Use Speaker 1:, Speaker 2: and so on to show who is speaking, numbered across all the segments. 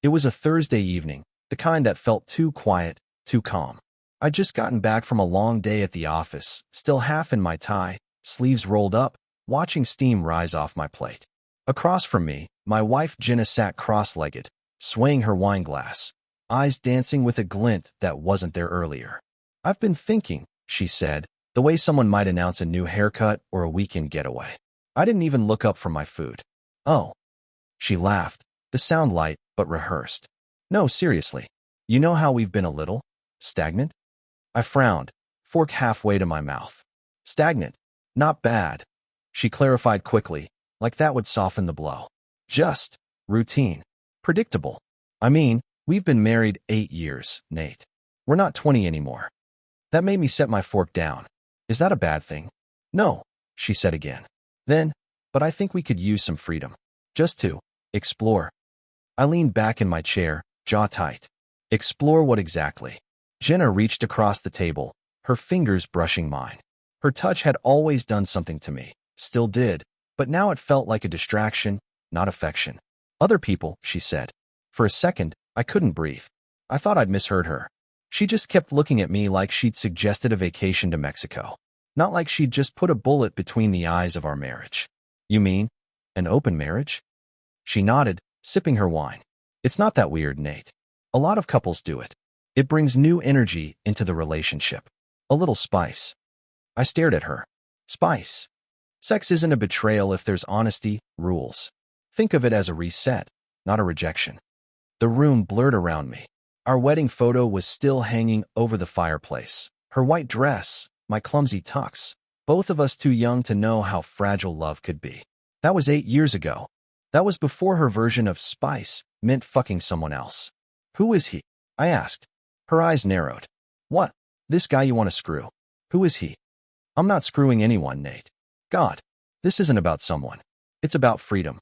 Speaker 1: It was a Thursday evening, the kind that felt too quiet, too calm. I'd just gotten back from a long day at the office, still half in my tie, sleeves rolled up, watching steam rise off my plate. Across from me, my wife Jenna sat cross-legged, swaying her wine glass, eyes dancing with a glint that wasn't there earlier. "I've been thinking," she said, the way someone might announce a new haircut or a weekend getaway. I didn't even look up from my food. "Oh." She laughed, the sound light but rehearsed. "No, seriously. You know how we've been a little stagnant?" I frowned, fork halfway to my mouth. "Stagnant? Not bad," she clarified quickly, like that would soften the blow. "Just routine. Predictable. I mean, we've been married 8 years, Nate. We're not 20 anymore." That made me set my fork down. "Is that a bad thing?" "No," she said again. "Then, but I think we could use some freedom. Just to explore." I leaned back in my chair, jaw tight. Explore what exactly? Jenna reached across the table, her fingers brushing mine. Her touch had always done something to me, still did, but now it felt like a distraction, not affection. "Other people," she said. For a second, I couldn't breathe. I thought I'd misheard her. She just kept looking at me like she'd suggested a vacation to Mexico, not like she'd just put a bullet between the eyes of our marriage. "You mean an open marriage?" She nodded, sipping her wine. "It's not that weird, Nate. A lot of couples do it. It brings new energy into the relationship. A little spice." I stared at her. Spice. Sex isn't a betrayal if there's honesty, rules. Think of it as a reset, not a rejection. The room blurred around me. Our wedding photo was still hanging over the fireplace. Her white dress, my clumsy tux, both of us too young to know how fragile love could be. That was 8 years ago. That was before her version of spice meant fucking someone else. "Who is he?" I asked. Her eyes narrowed. "What? This guy you want to screw? Who is he?" "I'm not screwing anyone, Nate. God, this isn't about someone. It's about freedom."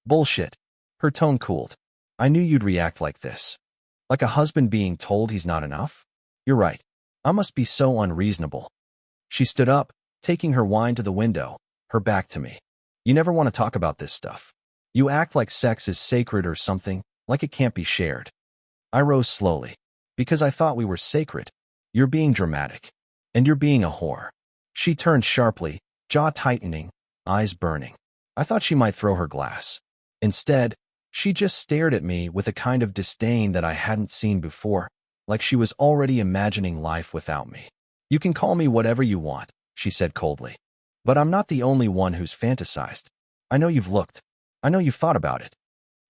Speaker 1: "Bullshit." Her tone cooled. "I knew you'd react like this. Like a husband being told he's not enough? You're right. I must be so unreasonable." She stood up, taking her wine to the window, her back to me. "You never want to talk about this stuff. You act like sex is sacred or something, like it can't be shared." I rose slowly. "Because I thought we were sacred. You're being dramatic. And you're being a whore." She turned sharply, jaw tightening, eyes burning. I thought she might throw her glass. Instead, she just stared at me with a kind of disdain that I hadn't seen before, like she was already imagining life without me. "You can call me whatever you want," she said coldly. "But I'm not the only one who's fantasized. I know you've looked. I know you've thought about it."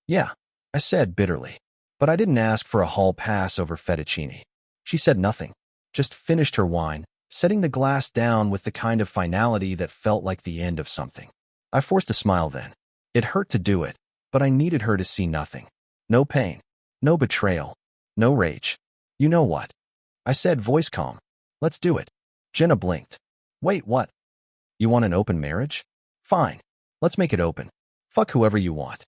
Speaker 1: "Yeah," I said bitterly. But I didn't ask for a hall pass over fettuccine. She said nothing, just finished her wine, setting the glass down with the kind of finality that felt like the end of something. I forced a smile then. It hurt to do it, but I needed her to see nothing. No pain, no betrayal, no rage. "You know what?" I said, voice calm. "Let's do it." Jenna blinked. "Wait, what? You want an open marriage? Fine. Let's make it open. Fuck whoever you want."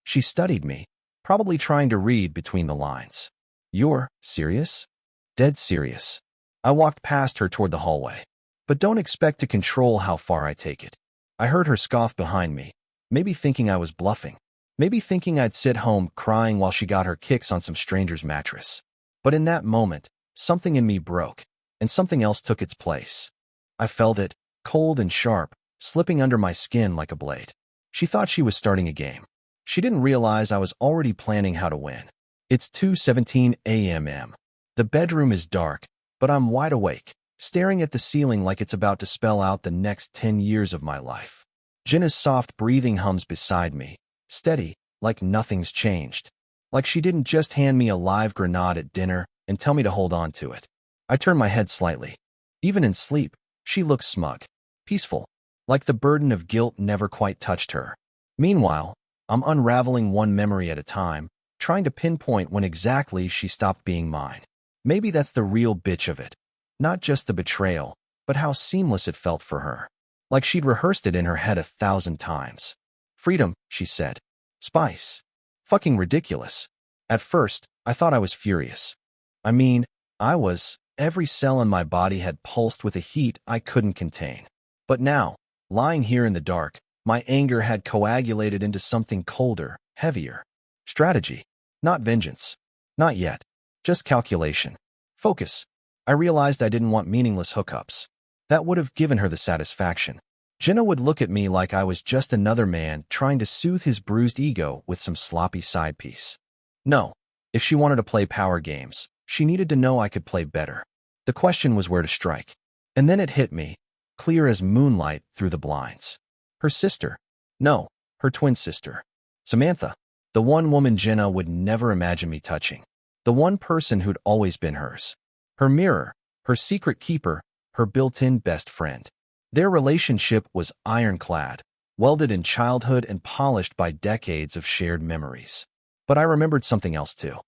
Speaker 1: She studied me, probably trying to read between the lines. "You're serious?" "Dead serious." I walked past her toward the hallway. "But don't expect to control how far I take it." I heard her scoff behind me, maybe thinking I was bluffing, maybe thinking I'd sit home crying while she got her kicks on some stranger's mattress. But in that moment, something in me broke, and something else took its place. I felt it, cold and sharp, slipping under my skin like a blade. She thought she was starting a game. She didn't realize I was already planning how to win. It's 2:17 a.m. The bedroom is dark, but I'm wide awake, staring at the ceiling like it's about to spell out the next 10 years of my life. Jenna's soft breathing hums beside me, steady, like nothing's changed. Like she didn't just hand me a live grenade at dinner and tell me to hold on to it. I turned my head slightly. Even in sleep, she looked smug, peaceful, like the burden of guilt never quite touched her. Meanwhile, I'm unraveling one memory at a time, trying to pinpoint when exactly she stopped being mine. Maybe that's the real bitch of it. Not just the betrayal, but how seamless it felt for her. Like she'd rehearsed it in her head 1,000 times. "Freedom," she said. "Spice. Fucking ridiculous." At first, I thought I was furious. I mean, I was. Every cell in my body had pulsed with a heat I couldn't contain. But now, lying here in the dark, my anger had coagulated into something colder, heavier. Strategy. Not vengeance. Not yet. Just calculation. Focus. I realized I didn't want meaningless hookups. That would have given her the satisfaction. Jenna would look at me like I was just another man trying to soothe his bruised ego with some sloppy side piece. No. If she wanted to play power games, she needed to know I could play better. The question was where to strike. And then it hit me, clear as moonlight through the blinds. Her sister. No, her twin sister. Samantha. The one woman Jenna would never imagine me touching. The one person who'd always been hers. Her mirror, her secret keeper, her built-in best friend. Their relationship was ironclad, welded in childhood and polished by decades of shared memories. But I remembered something else too.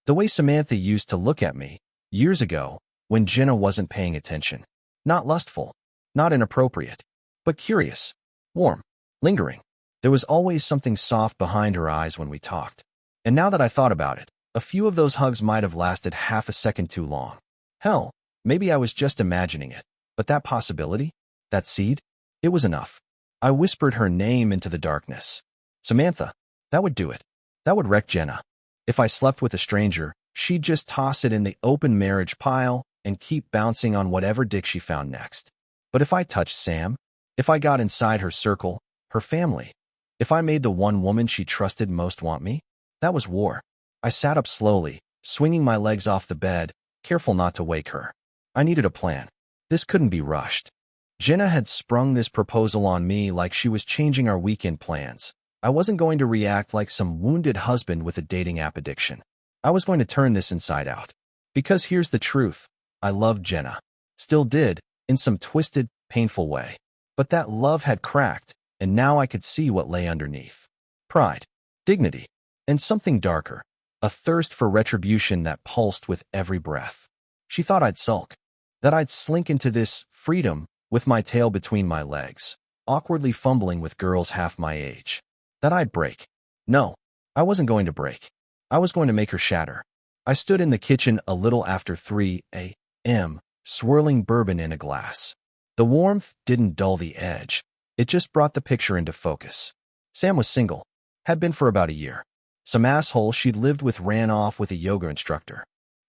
Speaker 1: The way Samantha used to look at me, years ago, when Jenna wasn't paying attention. Not lustful, not inappropriate, but curious, warm, lingering. There was always something soft behind her eyes when we talked. And now that I thought about it, a few of those hugs might have lasted half a second too long. Hell, maybe I was just imagining it, but that possibility, that seed, it was enough. I whispered her name into the darkness. Samantha, that would do it. That would wreck Jenna. If I slept with a stranger, she'd just toss it in the open marriage pile and keep bouncing on whatever dick she found next. But if I touched Sam, if I got inside her circle, her family, if I made the one woman she trusted most want me, that was war. I sat up slowly, swinging my legs off the bed, careful not to wake her. I needed a plan. This couldn't be rushed. Jenna had sprung this proposal on me like she was changing our weekend plans. I wasn't going to react like some wounded husband with a dating app addiction. I was going to turn this inside out. Because here's the truth. I loved Jenna. Still did, in some twisted, painful way. But that love had cracked, and now I could see what lay underneath. Pride, dignity, and something darker. A thirst for retribution that pulsed with every breath. She thought I'd sulk. That I'd slink into this freedom with my tail between my legs, awkwardly fumbling with girls half my age. That I'd break. No, I wasn't going to break. I was going to make her shatter. I stood in the kitchen a little after 3 a.m., swirling bourbon in a glass. The warmth didn't dull the edge. It just brought the picture into focus. Sam was single. Had been for about a year. Some asshole she'd lived with ran off with a yoga instructor.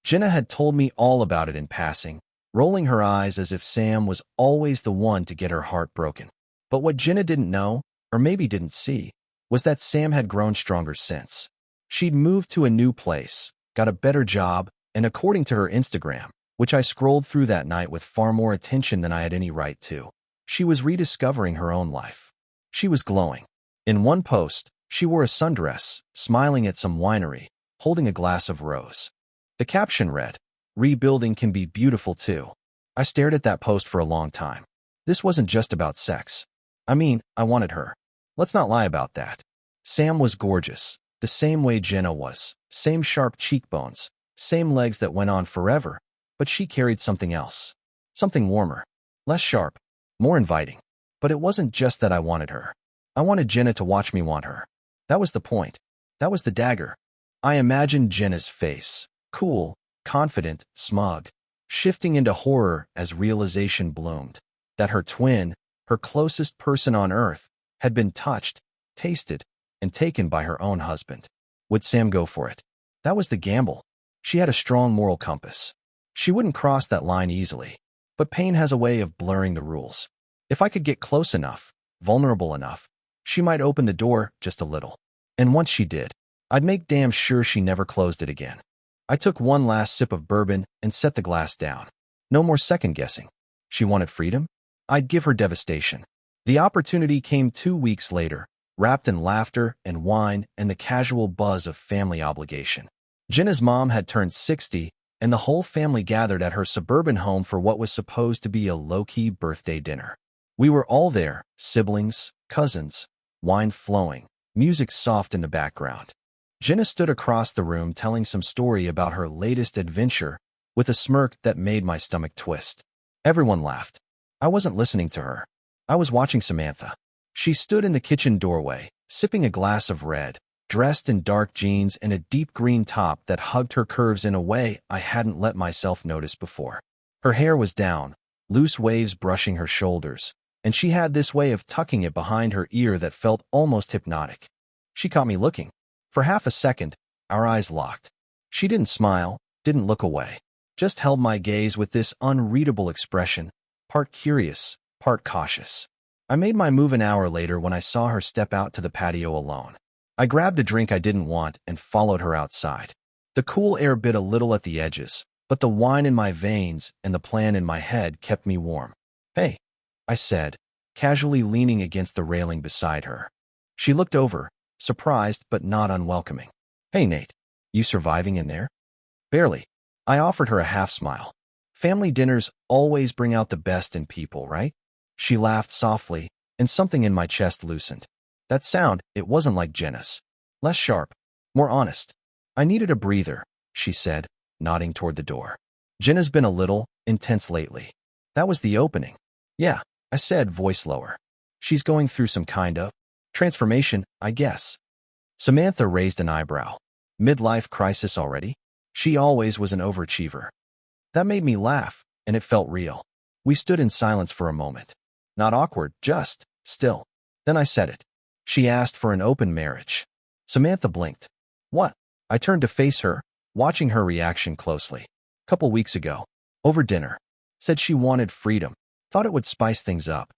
Speaker 1: Jenna had told me all about it in passing, rolling her eyes as if Sam was always the one to get her heart broken. But what Jenna didn't know, or maybe didn't see, was that Sam had grown stronger since. She'd moved to a new place, got a better job, and according to her Instagram, which I scrolled through that night with far more attention than I had any right to, she was rediscovering her own life. She was glowing. In one post, she wore a sundress, smiling at some winery, holding a glass of rose. The caption read, "Rebuilding can be beautiful too." I stared at that post for a long time. This wasn't just about sex. I mean, I wanted her. Let's not lie about that. Sam was gorgeous, the same way Jenna was, same sharp cheekbones, same legs that went on forever, but she carried something else. Something warmer, less sharp, more inviting. But it wasn't just that I wanted her. I wanted Jenna to watch me want her. That was the point. That was the dagger. I imagined Jenna's face, cool, confident, smug, shifting into horror as realization bloomed. That her twin, her closest person on earth, had been touched, tasted, and taken by her own husband. Would Sam go for it? That was the gamble. She had a strong moral compass. She wouldn't cross that line easily. But pain has a way of blurring the rules. If I could get close enough, vulnerable enough, she might open the door just a little. And once she did, I'd make damn sure she never closed it again. I took one last sip of bourbon and set the glass down. No more second-guessing. She wanted freedom? I'd give her devastation. The opportunity came 2 weeks later, wrapped in laughter and wine and the casual buzz of family obligation. Jenna's mom had turned 60, and the whole family gathered at her suburban home for what was supposed to be a low-key birthday dinner. We were all there, siblings, cousins, wine flowing, music soft in the background. Jenna stood across the room telling some story about her latest adventure with a smirk that made my stomach twist. Everyone laughed. I wasn't listening to her. I was watching Samantha. She stood in the kitchen doorway, sipping a glass of red, dressed in dark jeans and a deep green top that hugged her curves in a way I hadn't let myself notice before. Her hair was down, loose waves brushing her shoulders, and she had this way of tucking it behind her ear that felt almost hypnotic. She caught me looking. For half a second, Our eyes locked. She didn't smile, didn't look away, just held my gaze with this unreadable expression, part curious, part cautious. I made my move an hour later when I saw her step out to the patio alone. I grabbed a drink I didn't want and followed her outside. The cool air bit a little at the edges, but the wine in my veins and the plan in my head kept me warm. "Hey," I said, casually leaning against the railing beside her. She looked over, surprised but not unwelcoming. "Hey, Nate, you surviving in there?" "Barely." I offered her a half-smile. "Family dinners always bring out the best in people, right?" She laughed softly, and something in my chest loosened. That sound, it wasn't like Jenna's. Less sharp, more honest. "I needed a breather," she said, nodding toward the door. "Jenna's been a little intense lately." That was the opening. "Yeah," I said, voice lower. "She's going through some kind of transformation, I guess." Samantha raised an eyebrow. Midlife crisis already? She always was an overachiever. That made me laugh, and it felt real. We stood in silence for a moment. Not awkward, just still. Then I said it. "She asked for an open marriage." Samantha blinked. "What?" I turned to face her, watching her reaction closely. "Couple weeks ago. Over dinner. Said she wanted freedom. Thought it would spice things up."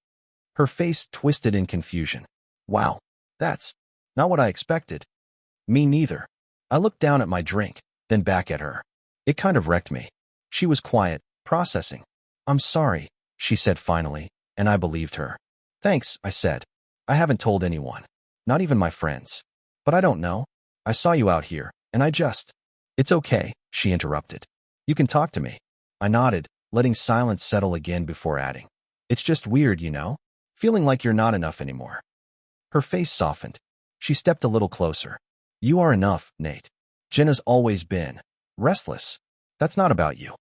Speaker 1: Her face twisted in confusion. "Wow, that's not what I expected." "Me neither." I looked down at my drink, then back at her. It kind of wrecked me. She was quiet, processing. "I'm sorry," she said finally, and I believed her. "Thanks," I said. "I haven't told anyone. Not even my friends. But I don't know. I saw you out here, and I just—" "It's okay," she interrupted. "You can talk to me." I nodded, letting silence settle again before adding. "It's just weird, you know? Feeling like you're not enough anymore." Her face softened. She stepped a little closer. "You are enough, Nate. Jenna's always been restless. That's not about you."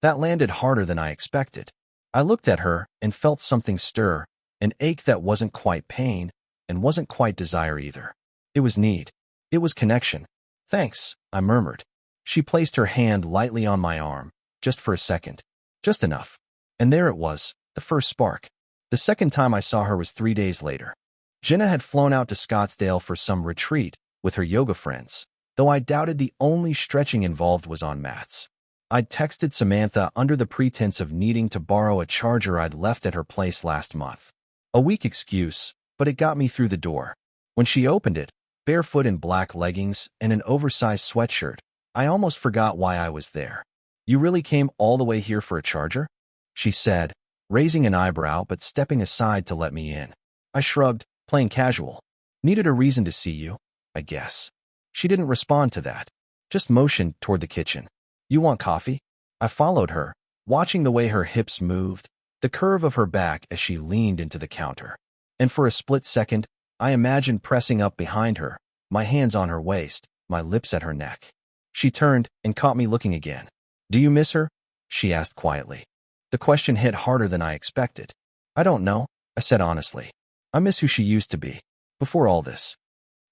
Speaker 1: That landed harder than I expected. I looked at her and felt something stir, an ache that wasn't quite pain and wasn't quite desire either. It was need. It was connection. "Thanks," I murmured. She placed her hand lightly on my arm, just for a second. Just enough. And there it was, the first spark. The second time I saw her was 3 days later. Jenna had flown out to Scottsdale for some retreat with her yoga friends, though I doubted the only stretching involved was on mats. I'd texted Samantha under the pretense of needing to borrow a charger I'd left at her place last month. A weak excuse, but it got me through the door. When she opened it, barefoot in black leggings and an oversized sweatshirt, I almost forgot why I was there. "You really came all the way here for a charger?" she said, raising an eyebrow but stepping aside to let me in. I shrugged, playing casual. "Needed a reason to see you, I guess." She didn't respond to that, just motioned toward the kitchen. "You want coffee?" I followed her, watching the way her hips moved, the curve of her back as she leaned into the counter. And for a split second, I imagined pressing up behind her, my hands on her waist, my lips at her neck. She turned and caught me looking again. "Do you miss her?" she asked quietly. The question hit harder than I expected. "I don't know," I said honestly. "I miss who she used to be, before all this."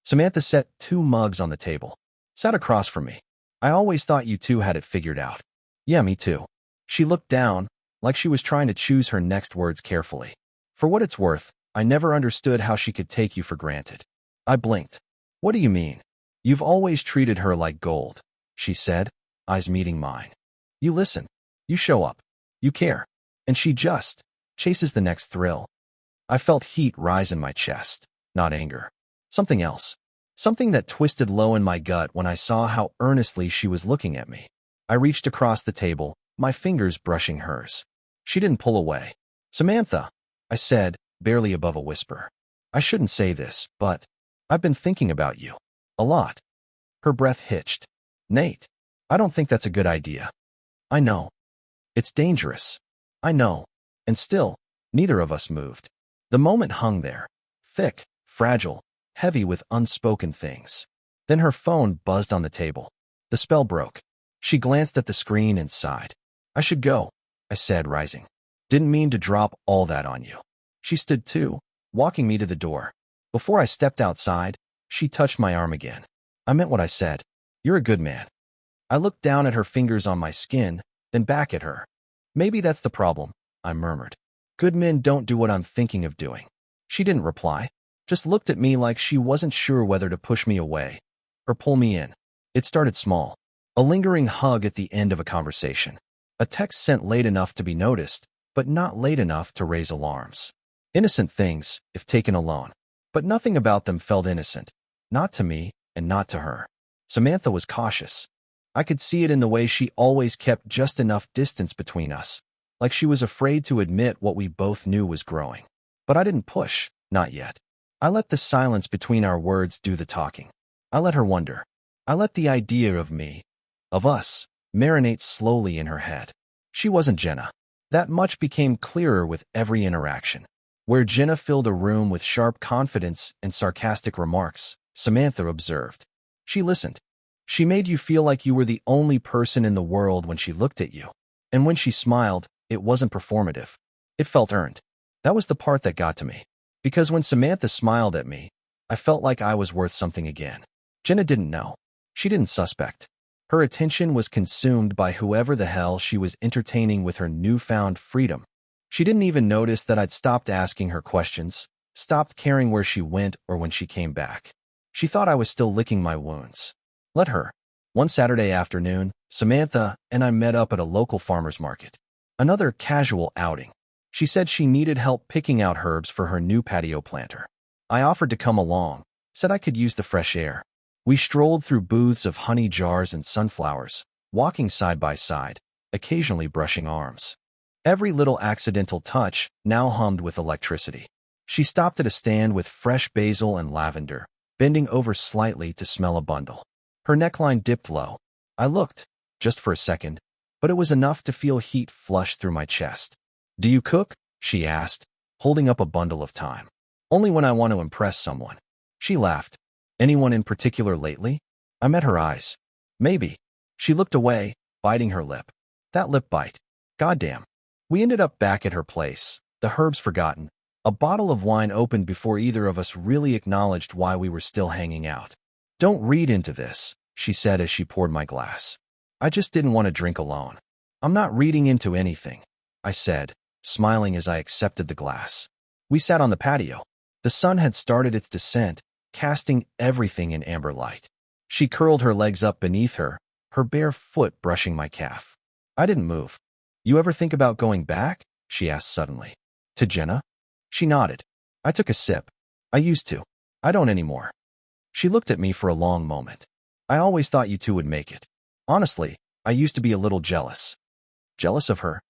Speaker 1: Samantha set 2 mugs on the table, sat across from me. "I always thought you two had it figured out." "Yeah, me too." She looked down, like she was trying to choose her next words carefully. "For what it's worth, I never understood how she could take you for granted." I blinked. "What do you mean?" "You've always treated her like gold," she said, eyes meeting mine. "You listen. You show up. You care. And she just chases the next thrill." I felt heat rise in my chest, not anger. Something else. Something that twisted low in my gut when I saw how earnestly she was looking at me. I reached across the table, my fingers brushing hers. She didn't pull away. "Samantha," I said, barely above a whisper. "I shouldn't say this, but I've been thinking about you. A lot." Her breath hitched. "Nate, I don't think that's a good idea." "I know. It's dangerous." "I know." And still, neither of us moved. The moment hung there, thick, fragile, heavy with unspoken things. Then her phone buzzed on the table. The spell broke. She glanced at the screen and sighed. "I should go," I said, rising. "Didn't mean to drop all that on you." She stood too, walking me to the door. Before I stepped outside, she touched my arm again. "I meant what I said. You're a good man." I looked down at her fingers on my skin, then back at her. "Maybe that's the problem," I murmured. "Good men don't do what I'm thinking of doing." She didn't reply, just looked at me like she wasn't sure whether to push me away or pull me in. It started small. A lingering hug at the end of a conversation. A text sent late enough to be noticed, but not late enough to raise alarms. Innocent things, if taken alone. But nothing about them felt innocent. Not to me, and not to her. Samantha was cautious. I could see it in the way she always kept just enough distance between us, like she was afraid to admit what we both knew was growing. But I didn't push, not yet. I let the silence between our words do the talking. I let her wonder. I let the idea of me, of us, marinate slowly in her head. She wasn't Jenna. That much became clearer with every interaction. Where Jenna filled a room with sharp confidence and sarcastic remarks, Samantha observed. She listened. She made you feel like you were the only person in the world when she looked at you. And when she smiled, it wasn't performative. It felt earned. That was the part that got to me. Because when Samantha smiled at me, I felt like I was worth something again. Jenna didn't know. She didn't suspect. Her attention was consumed by whoever the hell she was entertaining with her newfound freedom. She didn't even notice that I'd stopped asking her questions, stopped caring where she went or when she came back. She thought I was still licking my wounds. Let her. One Saturday afternoon, Samantha and I met up at a local farmer's market. Another casual outing. She said she needed help picking out herbs for her new patio planter. I offered to come along, said I could use the fresh air. We strolled through booths of honey jars and sunflowers, walking side by side, occasionally brushing arms. Every little accidental touch now hummed with electricity. She stopped at a stand with fresh basil and lavender, bending over slightly to smell a bundle. Her neckline dipped low. I looked, just for a second, but it was enough to feel heat flush through my chest. "Do you cook?" she asked, holding up a bundle of thyme. "Only when I want to impress someone." She laughed. "Anyone in particular lately?" I met her eyes. "Maybe." She looked away, biting her lip. That lip bite. Goddamn. We ended up back at her place, the herbs forgotten, a bottle of wine opened before either of us really acknowledged why we were still hanging out. "Don't read into this," she said as she poured my glass. "I just didn't want to drink alone." "I'm not reading into anything," I said, smiling as I accepted the glass. We sat on the patio. The sun had started its descent, casting everything in amber light. She curled her legs up beneath her, her bare foot brushing my calf. I didn't move. "You ever think about going back?" she asked suddenly. "To Jenna?" She nodded. I took a sip. "I used to. I don't anymore." She looked at me for a long moment. "I always thought you two would make it. Honestly, I used to be a little jealous." "Jealous of her?"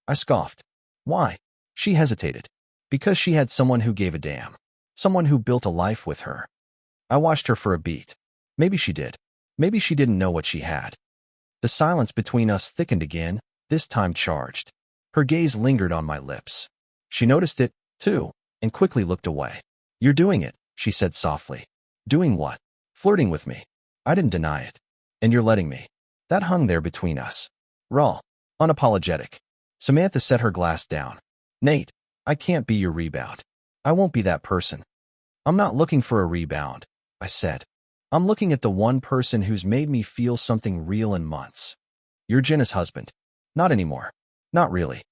Speaker 1: I scoffed. "Why?" She hesitated. "Because she had someone who gave a damn. Someone who built a life with her." I watched her for a beat. Maybe she did. Maybe she didn't know what she had. The silence between us thickened again, this time charged. Her gaze lingered on my lips. She noticed it, too, and quickly looked away. "You're doing it," she said softly. "Doing what?" "Flirting with me." I didn't deny it. "And you're letting me." That hung there between us. Raw. Unapologetic. Samantha set her glass down. "Nate, I can't be your rebound. I won't be that person." "I'm not looking for a rebound," I said. "I'm looking at the one person who's made me feel something real in months." "You're Jenna's husband." "Not anymore." "Not really."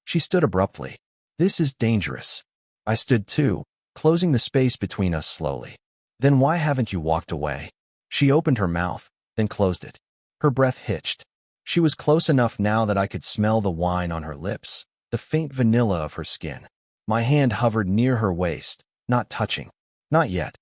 Speaker 1: She stood abruptly. "This is dangerous." I stood too, closing the space between us slowly. "Then why haven't you walked away?" She opened her mouth, then closed it. Her breath hitched. She was close enough now that I could smell the wine on her lips, the faint vanilla of her skin. My hand hovered near her waist, not touching. "Not yet.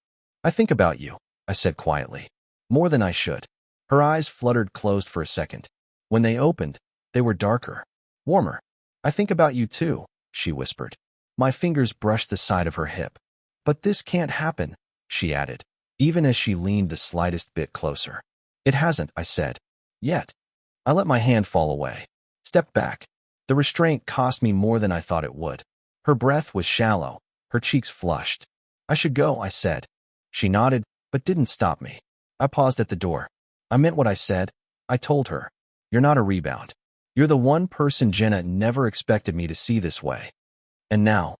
Speaker 1: I think about you," I said quietly. "More than I should." Her eyes fluttered closed for a second. When they opened, they were darker, warmer. "I think about you too," she whispered. My fingers brushed the side of her hip. "But this can't happen," she added, even as she leaned the slightest bit closer. "It hasn't," I said. "Yet." I let my hand fall away. Stepped back. The restraint cost me more than I thought it would. Her breath was shallow, her cheeks flushed. "I should go," I said. She nodded, but didn't stop me. I paused at the door. I meant what I said. I told her, "You're not a rebound. You're the one person Jenna never expected me to see this way." And now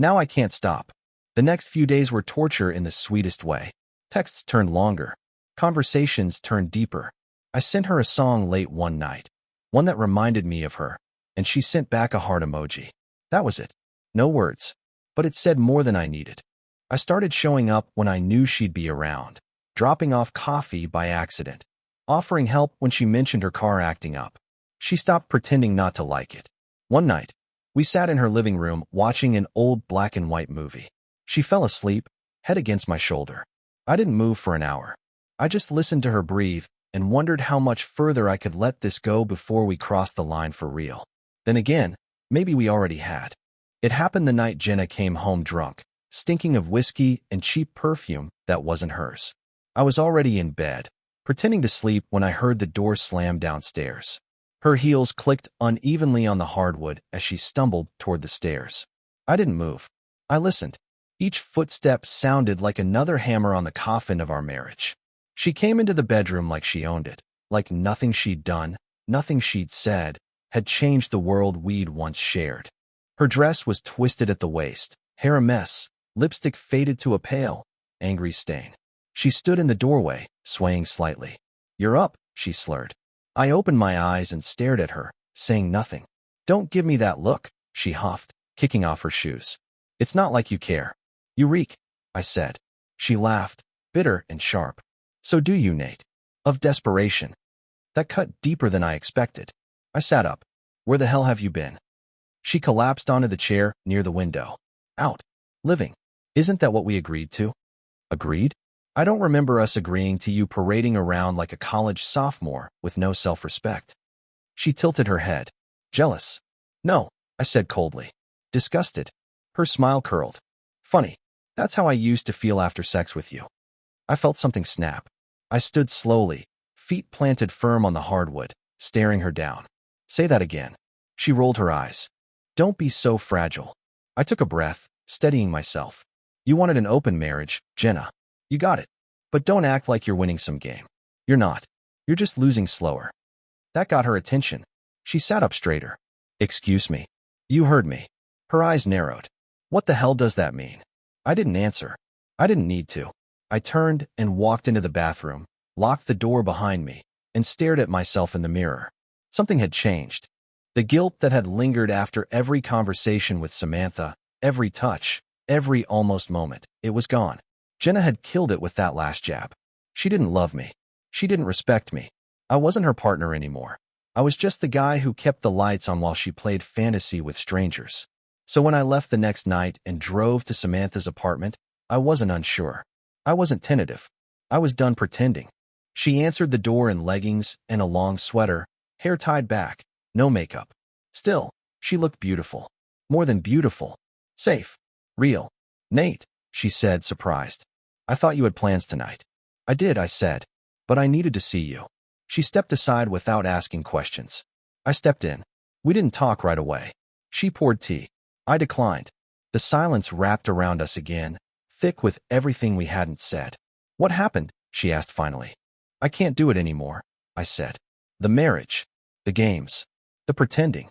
Speaker 1: I can't stop. The next few days were torture in the sweetest way. Texts turned longer. Conversations turned deeper. I sent her a song late one night, one that reminded me of her, and she sent back a heart emoji. That was it. No words, but it said more than I needed. I started showing up when I knew she'd be around, dropping off coffee by accident, offering help when she mentioned her car acting up. She stopped pretending not to like it. One night, we sat in her living room watching an old black and white movie. She fell asleep, head against my shoulder. I didn't move for an hour. I just listened to her breathe and wondered how much further I could let this go before we crossed the line for real. Then again, maybe we already had. It happened the night Jenna came home drunk, stinking of whiskey and cheap perfume that wasn't hers. I was already in bed, pretending to sleep when I heard the door slam downstairs. Her heels clicked unevenly on the hardwood as she stumbled toward the stairs. I didn't move. I listened. Each footstep sounded like another hammer on the coffin of our marriage. She came into the bedroom like she owned it, like nothing she'd done, nothing she'd said, had changed the world we'd once shared. Her dress was twisted at the waist, hair a mess, lipstick faded to a pale, angry stain. She stood in the doorway, swaying slightly. "You're up," she slurred. I opened my eyes and stared at her, saying nothing. "Don't give me that look," she huffed, kicking off her shoes. "It's not like you care. You reek," I said. She laughed, bitter and sharp. "So do you, Nate." Of desperation. That cut deeper than I expected. I sat up. "Where the hell have you been?" She collapsed onto the chair near the window. "Out. Living. Isn't that what we agreed to?" "Agreed? I don't remember us agreeing to you parading around like a college sophomore with no self-respect." She tilted her head. "Jealous?" "No," I said coldly. "Disgusted." Her smile curled. "Funny. That's how I used to feel after sex with you." I felt something snap. I stood slowly, feet planted firm on the hardwood, staring her down. "Say that again." She rolled her eyes. "Don't be so fragile." I took a breath, steadying myself. "You wanted an open marriage, Jenna. You got it. But don't act like you're winning some game. You're not. You're just losing slower." That got her attention. She sat up straighter. "Excuse me." "You heard me." Her eyes narrowed. "What the hell does that mean?" I didn't answer. I didn't need to. I turned and walked into the bathroom, locked the door behind me, and stared at myself in the mirror. Something had changed. The guilt that had lingered after every conversation with Samantha, every touch, every almost moment, it was gone. Jenna had killed it with that last jab. She didn't love me. She didn't respect me. I wasn't her partner anymore. I was just the guy who kept the lights on while she played fantasy with strangers. So when I left the next night and drove to Samantha's apartment, I wasn't unsure. I wasn't tentative. I was done pretending. She answered the door in leggings and a long sweater, hair tied back, no makeup. Still, she looked beautiful. More than beautiful. Safe. Real. "Nate," she said, surprised. "I thought you had plans tonight." "I did," I said. "But I needed to see you." She stepped aside without asking questions. I stepped in. We didn't talk right away. She poured tea. I declined. The silence wrapped around us again, thick with everything we hadn't said. "What happened?" she asked finally. "I can't do it anymore," I said. "The marriage. The games. The pretending."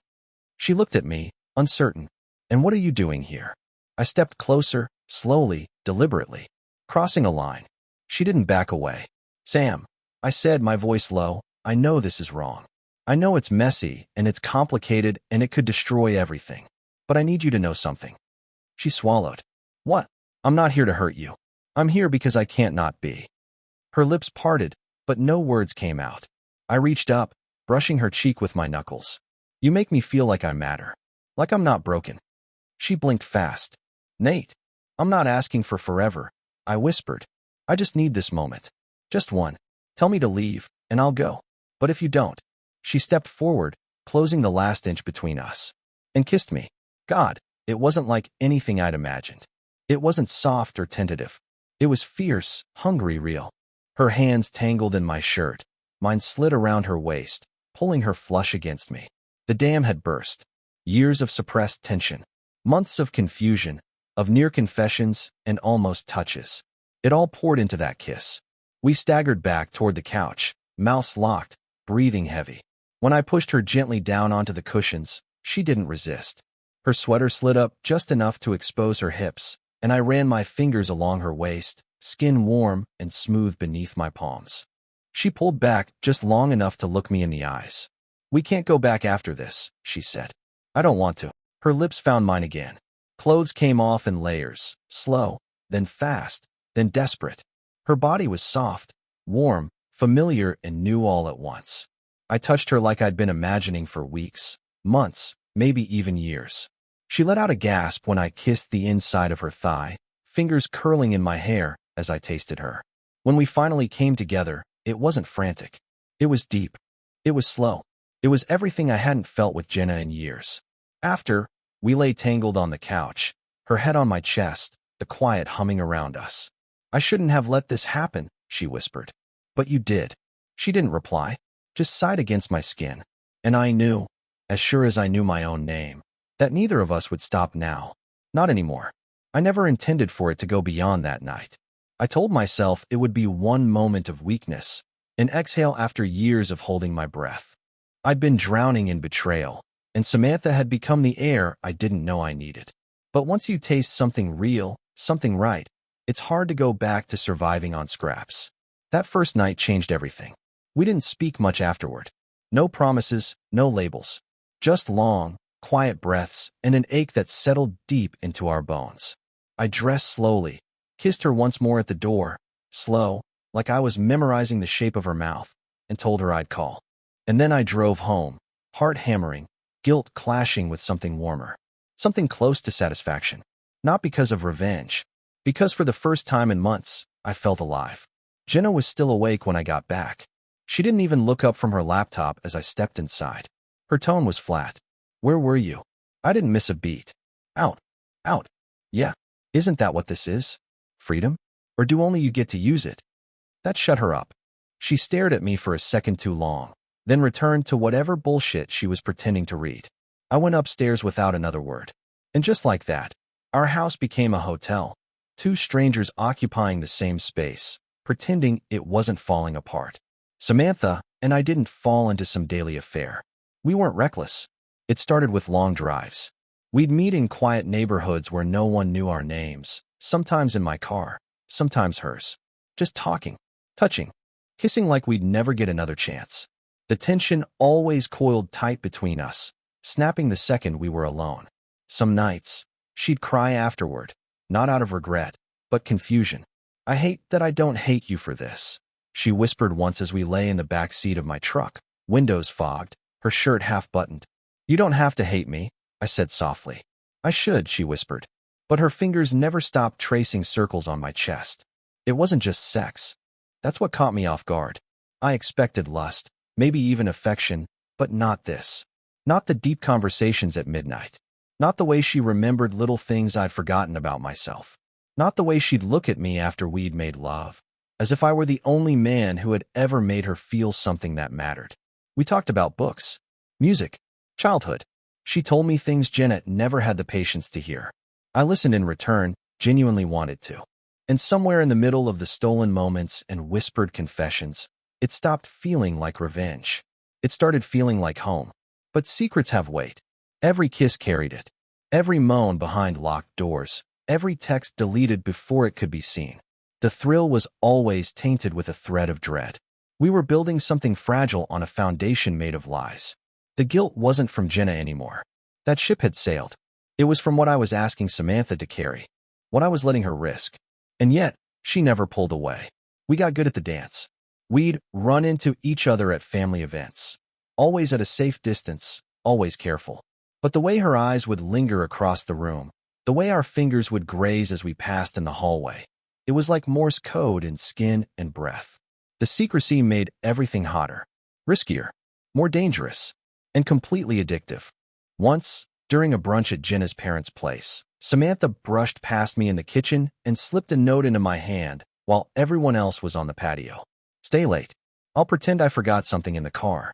Speaker 1: She looked at me, uncertain. "And what are you doing here?" I stepped closer, slowly, deliberately, crossing a line. She didn't back away. "Sam," I said, my voice low, "I know this is wrong. I know it's messy, and it's complicated, and it could destroy everything. But I need you to know something." She swallowed. "What?" "I'm not here to hurt you. I'm here because I can't not be." Her lips parted, but no words came out. I reached up, brushing her cheek with my knuckles. "You make me feel like I matter. Like I'm not broken." She blinked fast. "Nate, I'm not asking for forever," I whispered. "I just need this moment. Just one. Tell me to leave, and I'll go. But if you don't." She stepped forward, closing the last inch between us, and kissed me. God, it wasn't like anything I'd imagined. It wasn't soft or tentative. It was fierce, hungry, real. Her hands tangled in my shirt. Mine slid around her waist, pulling her flush against me. The dam had burst. Years of suppressed tension. Months of confusion, of near confessions and almost touches. It all poured into that kiss. We staggered back toward the couch, mouths locked, breathing heavy. When I pushed her gently down onto the cushions, she didn't resist. Her sweater slid up just enough to expose her hips, and I ran my fingers along her waist, skin warm and smooth beneath my palms. She pulled back just long enough to look me in the eyes. "We can't go back after this," she said. "I don't want to." Her lips found mine again. Clothes came off in layers, slow, then fast, then desperate. Her body was soft, warm, familiar and new all at once. I touched her like I'd been imagining for weeks, months, maybe even years. She let out a gasp when I kissed the inside of her thigh, fingers curling in my hair as I tasted her. When we finally came together, it wasn't frantic. It was deep. It was slow. It was everything I hadn't felt with Jenna in years. After, we lay tangled on the couch, her head on my chest, the quiet humming around us. "I shouldn't have let this happen," she whispered. "But you did." She didn't reply, just sighed against my skin. And I knew, as sure as I knew my own name, that neither of us would stop now. Not anymore. I never intended for it to go beyond that night. I told myself it would be one moment of weakness, an exhale after years of holding my breath. I'd been drowning in betrayal, and Samantha had become the air I didn't know I needed. But once you taste something real, something right, it's hard to go back to surviving on scraps. That first night changed everything. We didn't speak much afterward. No promises, no labels. Just long, quiet breaths and an ache that settled deep into our bones. I dressed slowly, kissed her once more at the door, slow, like I was memorizing the shape of her mouth, and told her I'd call. And then I drove home, heart hammering, guilt clashing with something warmer, something close to satisfaction. Not because of revenge, because for the first time in months, I felt alive. Jenna was still awake when I got back. She didn't even look up from her laptop as I stepped inside. Her tone was flat. "Where were you?" I didn't miss a beat. Out. Out. Yeah. Isn't that what this is? Freedom? Or do only you get to use it? That shut her up. She stared at me for a second too long, then returned to whatever bullshit she was pretending to read. I went upstairs without another word. And just like that, our house became a hotel. Two strangers occupying the same space, pretending it wasn't falling apart. Samantha and I didn't fall into some daily affair. We weren't reckless. It started with long drives. We'd meet in quiet neighborhoods where no one knew our names, sometimes in my car, sometimes hers. Just talking, touching, kissing like we'd never get another chance. The tension always coiled tight between us, snapping the second we were alone. Some nights, she'd cry afterward, not out of regret, but confusion. "I hate that I don't hate you for this," she whispered once as we lay in the back seat of my truck, windows fogged, her shirt half-buttoned. "You don't have to hate me," I said softly. "I should," she whispered. But her fingers never stopped tracing circles on my chest. It wasn't just sex. That's what caught me off guard. I expected lust, maybe even affection, but not this. Not the deep conversations at midnight. Not the way she remembered little things I'd forgotten about myself. Not the way she'd look at me after we'd made love, as if I were the only man who had ever made her feel something that mattered. We talked about books, music, childhood. She told me things Jenna never had the patience to hear. I listened in return, genuinely wanted to. And somewhere in the middle of the stolen moments and whispered confessions, it stopped feeling like revenge. It started feeling like home. But secrets have weight. Every kiss carried it. Every moan behind locked doors. Every text deleted before it could be seen. The thrill was always tainted with a thread of dread. We were building something fragile on a foundation made of lies. The guilt wasn't from Jenna anymore. That ship had sailed. It was from what I was asking Samantha to carry, what I was letting her risk. And yet, she never pulled away. We got good at the dance. We'd run into each other at family events. Always at a safe distance, always careful. But the way her eyes would linger across the room, the way our fingers would graze as we passed in the hallway, it was like Morse code in skin and breath. The secrecy made everything hotter, riskier, more dangerous, and completely addictive. Once, during a brunch at Jenna's parents' place, Samantha brushed past me in the kitchen and slipped a note into my hand while everyone else was on the patio. "Stay late. I'll pretend I forgot something in the car."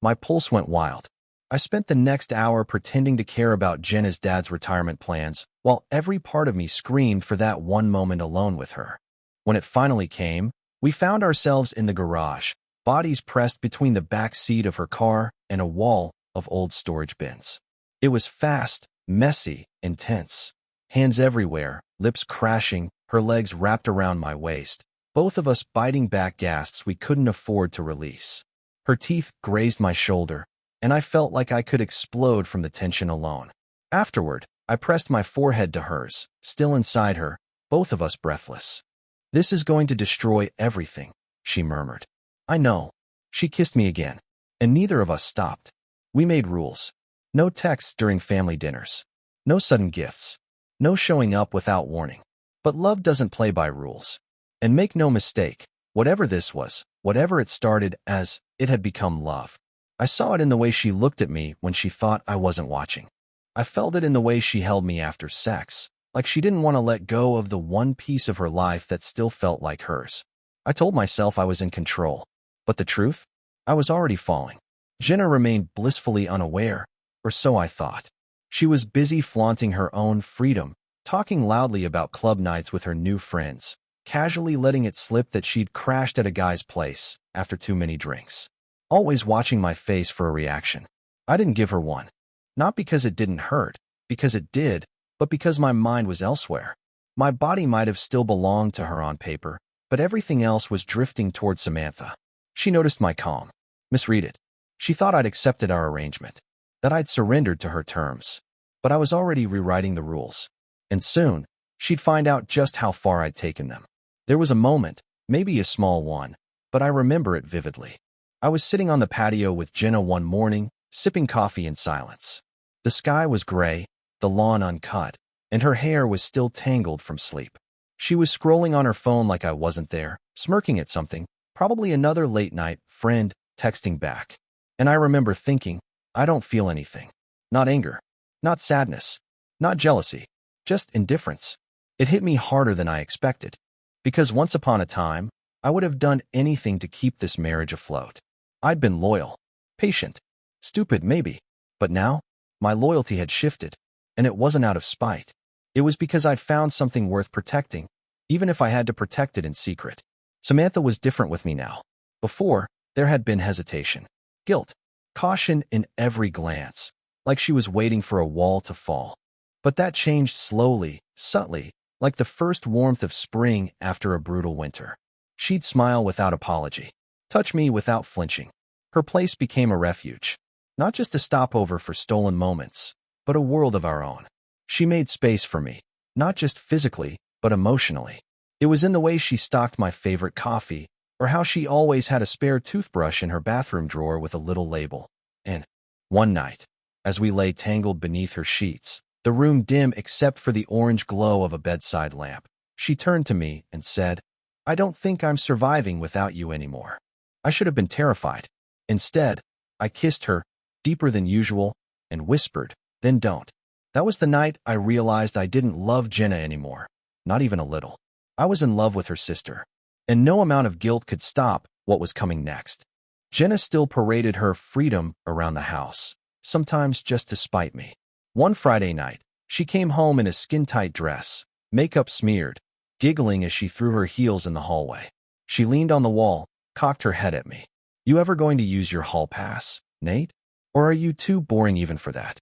Speaker 1: My pulse went wild. I spent the next hour pretending to care about Jenna's dad's retirement plans, while every part of me screamed for that one moment alone with her. When it finally came, we found ourselves in the garage, bodies pressed between the back seat of her car and a wall of old storage bins. It was fast, messy, intense. Hands everywhere, lips crashing, her legs wrapped around my waist, both of us biting back gasps we couldn't afford to release. Her teeth grazed my shoulder, and I felt like I could explode from the tension alone. Afterward, I pressed my forehead to hers, still inside her, both of us breathless. "This is going to destroy everything," she murmured. I know. She kissed me again, and neither of us stopped. We made rules. No texts during family dinners. No sudden gifts. No showing up without warning. But love doesn't play by rules. And make no mistake, whatever this was, whatever it started as, it had become love. I saw it in the way she looked at me when she thought I wasn't watching. I felt it in the way she held me after sex, like she didn't want to let go of the one piece of her life that still felt like hers. I told myself I was in control, but the truth? I was already falling. Jenna remained blissfully unaware, or so I thought. She was busy flaunting her own freedom, talking loudly about club nights with her new friends, casually letting it slip that she'd crashed at a guy's place after too many drinks. Always watching my face for a reaction. I didn't give her one. Not because it didn't hurt, because it did, but because my mind was elsewhere. My body might have still belonged to her on paper, but everything else was drifting toward Samantha. She noticed my calm. Misread it. She thought I'd accepted our arrangement, that I'd surrendered to her terms. But I was already rewriting the rules. And soon, she'd find out just how far I'd taken them. There was a moment, maybe a small one, but I remember it vividly. I was sitting on the patio with Jenna one morning, sipping coffee in silence. The sky was gray, the lawn uncut, and her hair was still tangled from sleep. She was scrolling on her phone like I wasn't there, smirking at something, probably another late-night friend texting back. And I remember thinking, I don't feel anything. Not anger. Not sadness. Not jealousy. Just indifference. It hit me harder than I expected. Because once upon a time, I would have done anything to keep this marriage afloat. I'd been loyal. Patient. Stupid, maybe. But now, my loyalty had shifted. And it wasn't out of spite. It was because I'd found something worth protecting, even if I had to protect it in secret. Samantha was different with me now. Before, there had been hesitation, guilt, caution in every glance, like she was waiting for a wall to fall. But that changed slowly, subtly, like the first warmth of spring after a brutal winter. She'd smile without apology, touch me without flinching. Her place became a refuge, not just a stopover for stolen moments, but a world of our own. She made space for me, not just physically, but emotionally. It was in the way she stocked my favorite coffee, or how she always had a spare toothbrush in her bathroom drawer with a little label. And one night, as we lay tangled beneath her sheets, the room dim except for the orange glow of a bedside lamp, she turned to me and said, "I don't think I'm surviving without you anymore." I should have been terrified. Instead, I kissed her, deeper than usual, and whispered, "Then don't." That was the night I realized I didn't love Jenna anymore, not even a little. I was in love with her sister, and no amount of guilt could stop what was coming next. Jenna still paraded her freedom around the house, sometimes just to spite me. One Friday night, she came home in a skin-tight dress, makeup smeared, giggling as she threw her heels in the hallway. She leaned on the wall, cocked her head at me. "You ever going to use your hall pass, Nate? Or are you too boring even for that?"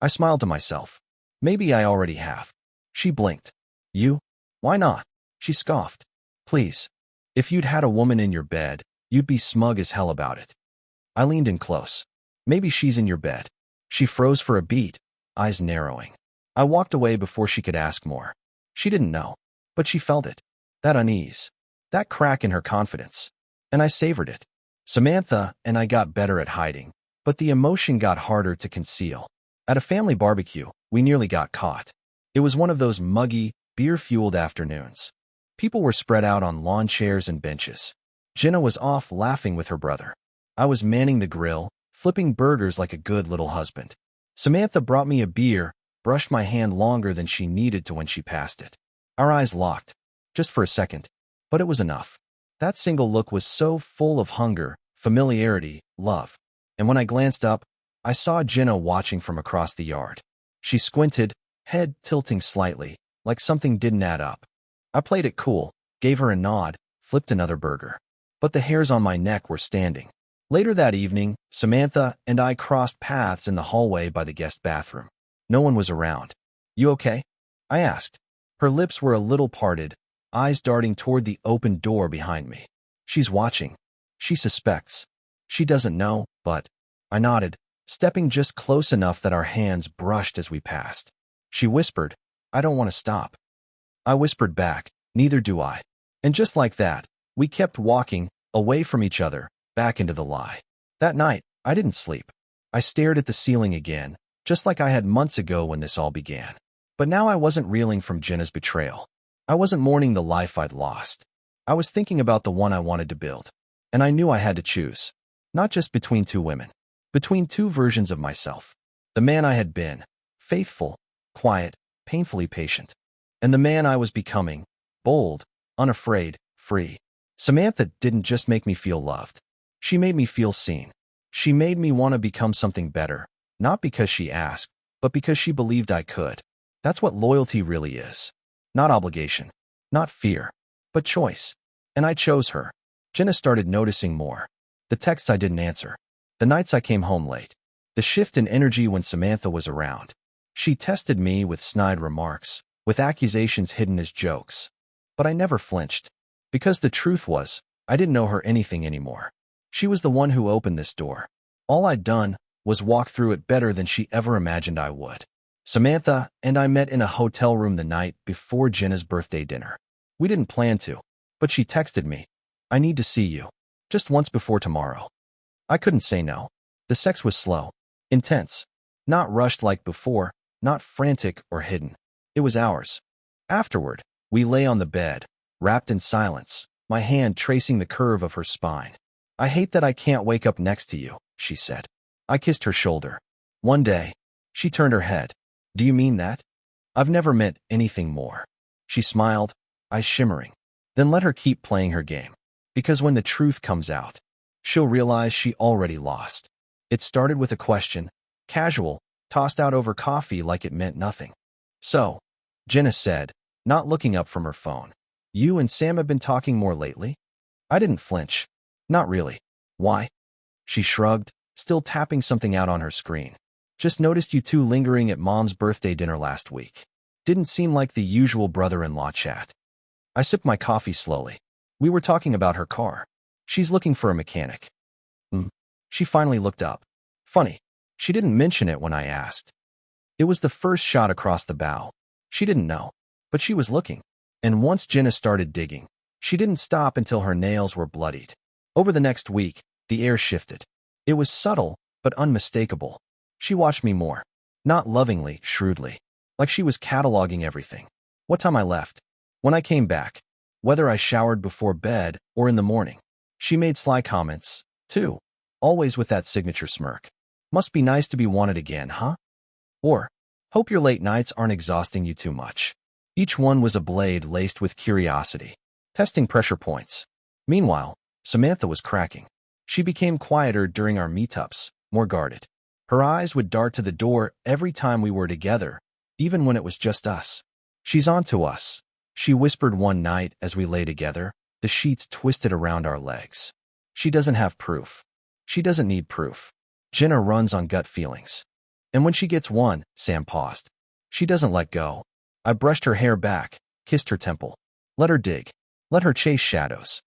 Speaker 1: I smiled to myself. Maybe I already have. She blinked. "You? Why not?" She scoffed. "Please. If you'd had a woman in your bed, you'd be smug as hell about it." I leaned in close. "Maybe she's in your bed." She froze for a beat, eyes narrowing. I walked away before she could ask more. She didn't know, but she felt it. That unease. That crack in her confidence. And I savored it. Samantha and I got better at hiding, but the emotion got harder to conceal. At a family barbecue, we nearly got caught. It was one of those muggy, beer-fueled afternoons. People were spread out on lawn chairs and benches. Jenna was off laughing with her brother. I was manning the grill, flipping burgers like a good little husband. Samantha brought me a beer, brushed my hand longer than she needed to when she passed it. Our eyes locked, just for a second, but it was enough. That single look was so full of hunger, familiarity, love. And when I glanced up, I saw Jenna watching from across the yard. She squinted, head tilting slightly, like something didn't add up. I played it cool, gave her a nod, flipped another burger. But the hairs on my neck were standing. Later that evening, Samantha and I crossed paths in the hallway by the guest bathroom. No one was around. "You okay?" I asked. Her lips were a little parted, eyes darting toward the open door behind me. "She's watching. She suspects. She doesn't know, but..." I nodded, stepping just close enough that our hands brushed as we passed. She whispered, "I don't want to stop." I whispered back, "Neither do I." And just like that, we kept walking, away from each other, back into the lie. That night, I didn't sleep. I stared at the ceiling again, just like I had months ago when this all began. But now I wasn't reeling from Jenna's betrayal. I wasn't mourning the life I'd lost. I was thinking about the one I wanted to build. And I knew I had to choose. Not just between two women. Between two versions of myself. The man I had been, faithful, quiet, painfully patient. And the man I was becoming, bold, unafraid, free. Samantha didn't just make me feel loved. She made me feel seen. She made me want to become something better, not because she asked, but because she believed I could. That's what loyalty really is. Not obligation, not fear, but choice. And I chose her. Jenna started noticing more. The texts I didn't answer. The nights I came home late. The shift in energy when Samantha was around. She tested me with snide remarks, with accusations hidden as jokes. But I never flinched. Because the truth was, I didn't know her anything anymore. She was the one who opened this door. All I'd done was walk through it better than she ever imagined I would. Samantha and I met in a hotel room the night before Jenna's birthday dinner. We didn't plan to, but she texted me, "I need to see you. Just once before tomorrow." I couldn't say no. The sex was slow, intense, not rushed like before, not frantic or hidden. It was ours. Afterward, we lay on the bed, wrapped in silence, my hand tracing the curve of her spine. "I hate that I can't wake up next to you," she said. I kissed her shoulder. One day, she turned her head. "Do you mean that?" "I've never meant anything more." She smiled, eyes shimmering. Then let her keep playing her game. Because when the truth comes out, she'll realize she already lost. It started with a question, casual, tossed out over coffee like it meant nothing. "So," Jenna said, not looking up from her phone, "you and Sam have been talking more lately?" I didn't flinch. "Not really." "Why?" She shrugged, still tapping something out on her screen. "Just noticed you two lingering at Mom's birthday dinner last week. Didn't seem like the usual brother-in-law chat." I sipped my coffee slowly. "We were talking about her car. She's looking for a mechanic." She finally looked up. Funny, she didn't mention it when I asked. It was the first shot across the bow. She didn't know, but she was looking. And once Jenna started digging, she didn't stop until her nails were bloodied. Over the next week, the air shifted. It was subtle, but unmistakable. She watched me more. Not lovingly, shrewdly. Like she was cataloging everything. What time I left. When I came back. Whether I showered before bed or in the morning. She made sly comments, too. Always with that signature smirk. "Must be nice to be wanted again, huh?" Or, "Hope your late nights aren't exhausting you too much." Each one was a blade laced with curiosity. Testing pressure points. Meanwhile, Samantha was cracking. She became quieter during our meetups, more guarded. Her eyes would dart to the door every time we were together, even when it was just us. "She's on to us," she whispered one night as we lay together, the sheets twisted around our legs. "She doesn't have proof. She doesn't need proof. Jenna runs on gut feelings. And when she gets one," Sam paused, "she doesn't let go." I brushed her hair back, kissed her temple. Let her dig. Let her chase shadows.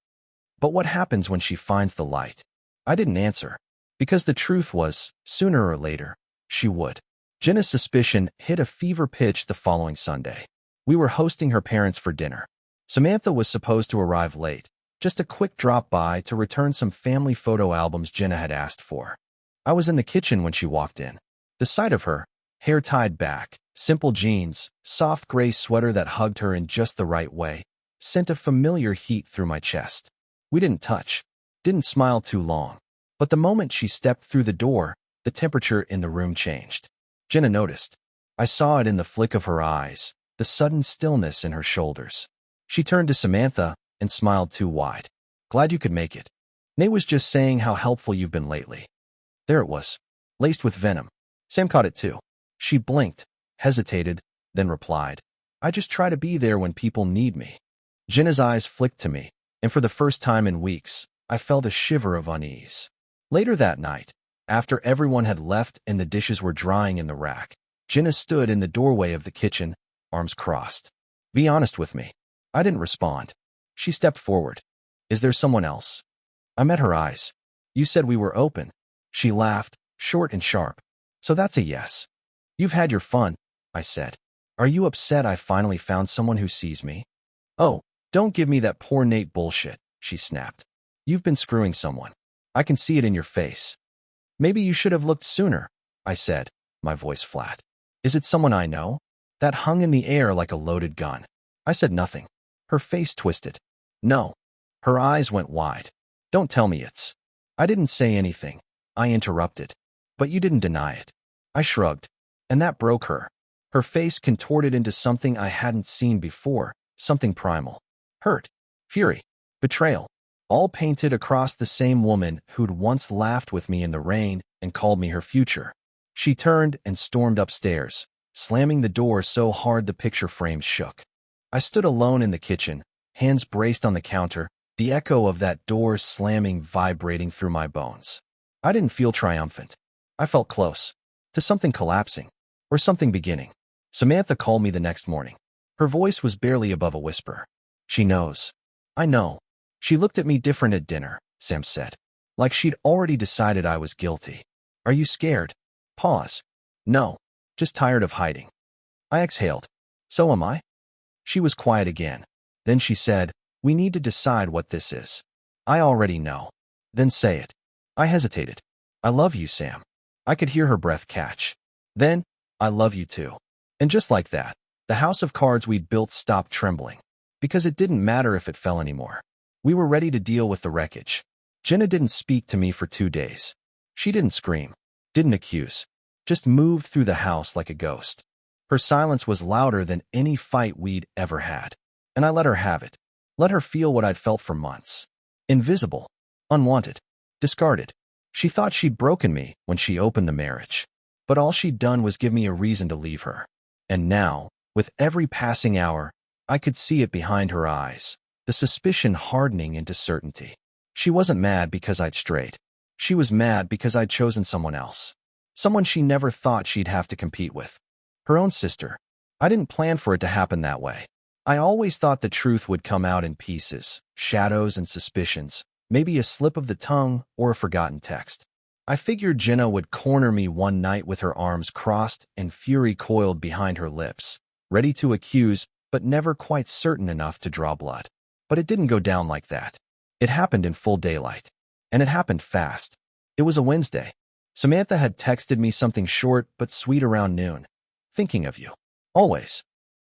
Speaker 1: But what happens when she finds the light? I didn't answer. Because the truth was, sooner or later, she would. Jenna's suspicion hit a fever pitch the following Sunday. We were hosting her parents for dinner. Samantha was supposed to arrive late. Just a quick drop by to return some family photo albums Jenna had asked for. I was in the kitchen when she walked in. The sight of her, hair tied back, simple jeans, soft gray sweater that hugged her in just the right way, sent a familiar heat through my chest. We didn't touch, didn't smile too long. But the moment she stepped through the door, the temperature in the room changed. Jenna noticed. I saw it in the flick of her eyes, the sudden stillness in her shoulders. She turned to Samantha and smiled too wide. "Glad you could make it. Nate was just saying how helpful you've been lately." There it was, laced with venom. Sam caught it too. She blinked, hesitated, then replied, "I just try to be there when people need me." Jenna's eyes flicked to me, and for the first time in weeks, I felt a shiver of unease. Later that night, after everyone had left and the dishes were drying in the rack, Jenna stood in the doorway of the kitchen, arms crossed. "Be honest with me." I didn't respond. She stepped forward. "Is there someone else?" I met her eyes. "You said we were open." She laughed, short and sharp. "So that's a yes." "You've had your fun," I said. "Are you upset I finally found someone who sees me?" "Oh, don't give me that poor Nate bullshit," she snapped. You've been screwing someone. I can see it in your face. Maybe you should have looked sooner, I said, my voice flat. Is it someone I know? That hung in the air like a loaded gun. I said nothing. Her face twisted. No. Her eyes went wide. Don't tell me it's. I didn't say anything. I interrupted. But you didn't deny it. I shrugged. And that broke her. Her face contorted into something I hadn't seen before, something primal. Hurt, fury, betrayal, all painted across the same woman who'd once laughed with me in the rain and called me her future. She turned and stormed upstairs, slamming the door so hard the picture frames shook. I stood alone in the kitchen, hands braced on the counter, the echo of that door slamming vibrating through my bones. I didn't feel triumphant. I felt close to something collapsing or something beginning. Samantha called me the next morning. Her voice was barely above a whisper. She knows. I know. She looked at me different at dinner, Sam said. Like she'd already decided I was guilty. Are you scared? Pause. No. Just tired of hiding. I exhaled. So am I. She was quiet again. Then she said, we need to decide what this is. I already know. Then say it. I hesitated. I love you, Sam. I could hear her breath catch. Then, I love you too. And just like that, the house of cards we'd built stopped trembling. Because it didn't matter if it fell anymore. We were ready to deal with the wreckage. Jenna didn't speak to me for 2 days. She didn't scream, didn't accuse, just moved through the house like a ghost. Her silence was louder than any fight we'd ever had. And I let her have it. Let her feel what I'd felt for months. Invisible, unwanted, discarded. She thought she'd broken me when she opened the marriage. But all she'd done was give me a reason to leave her. And now, with every passing hour, I could see it behind her eyes, the suspicion hardening into certainty. She wasn't mad because I'd strayed. She was mad because I'd chosen someone else. Someone she never thought she'd have to compete with. Her own sister. I didn't plan for it to happen that way. I always thought the truth would come out in pieces, shadows and suspicions, maybe a slip of the tongue or a forgotten text. I figured Jenna would corner me one night with her arms crossed and fury coiled behind her lips, ready to accuse, but never quite certain enough to draw blood. But it didn't go down like that. It happened in full daylight. And it happened fast. It was a Wednesday. Samantha had texted me something short but sweet around noon. Thinking of you. Always.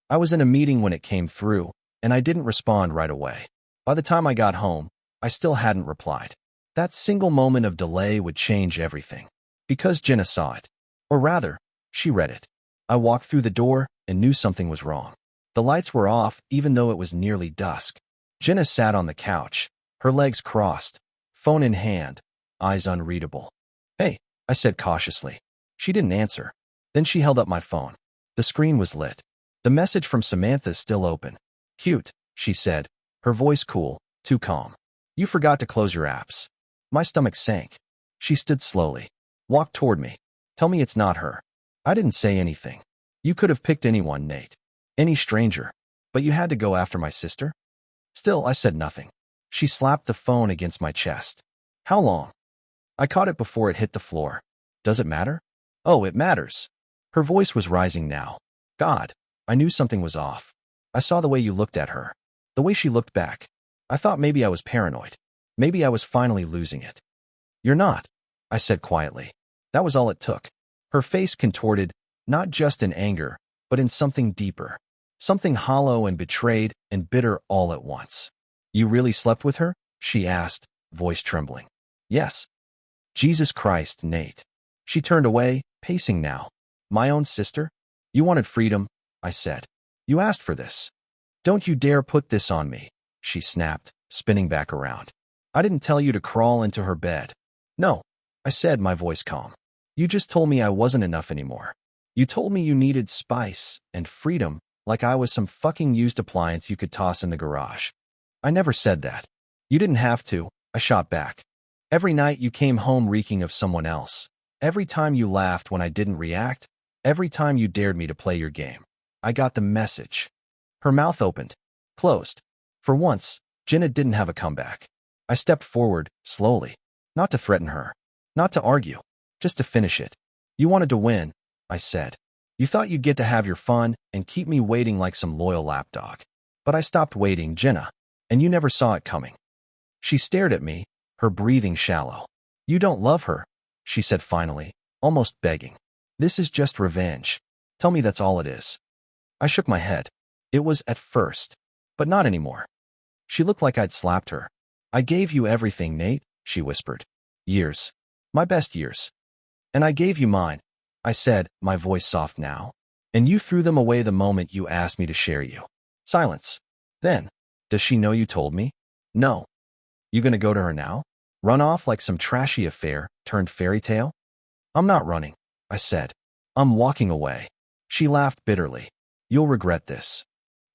Speaker 1: I was in a meeting when it came through, and I didn't respond right away. By the time I got home, I still hadn't replied. That single moment of delay would change everything. Because Jenna saw it. Or rather, she read it. I walked through the door and knew something was wrong. The lights were off even though it was nearly dusk. Jenna sat on the couch, her legs crossed, phone in hand, eyes unreadable. Hey, I said cautiously. She didn't answer. Then she held up my phone. The screen was lit. The message from Samantha still open. Cute, she said, her voice cool, too calm. You forgot to close your apps. My stomach sank. She stood slowly, walked toward me. Tell me it's not her. I didn't say anything. You could have picked anyone, Nate. Any stranger. But you had to go after my sister? Still, I said nothing. She slapped the phone against my chest. How long? I caught it before it hit the floor. Does it matter? Oh, it matters. Her voice was rising now. God, I knew something was off. I saw the way you looked at her. The way she looked back. I thought maybe I was paranoid. Maybe I was finally losing it. You're not, I said quietly. That was all it took. Her face contorted, not just in anger, but in something deeper. Something hollow and betrayed and bitter all at once. You really slept with her? She asked, voice trembling. Yes. Jesus Christ, Nate. She turned away, pacing now. My own sister? You wanted freedom, I said. You asked for this. Don't you dare put this on me, she snapped, spinning back around. I didn't tell you to crawl into her bed. No, I said, my voice calm. You just told me I wasn't enough anymore. You told me you needed spice and freedom like I was some fucking used appliance you could toss in the garage. I never said that. You didn't have to, I shot back. Every night you came home reeking of someone else. Every time you laughed when I didn't react. Every time you dared me to play your game. I got the message. Her mouth opened, closed. For once, Jenna didn't have a comeback. I stepped forward, slowly. Not to threaten her. Not to argue. Just to finish it. You wanted to win, I said. You thought you'd get to have your fun and keep me waiting like some loyal lapdog. But I stopped waiting, Jenna. And you never saw it coming. She stared at me, her breathing shallow. You don't love her, she said finally, almost begging. This is just revenge. Tell me that's all it is. I shook my head. It was at first, but not anymore. She looked like I'd slapped her. I gave you everything, Nate, she whispered. Years. My best years. And I gave you mine, I said, my voice soft now. And you threw them away the moment you asked me to share you. Silence. Then, does she know you told me? No. You gonna go to her now? Run off like some trashy affair turned fairy tale? I'm not running, I said. I'm walking away. She laughed bitterly. You'll regret this.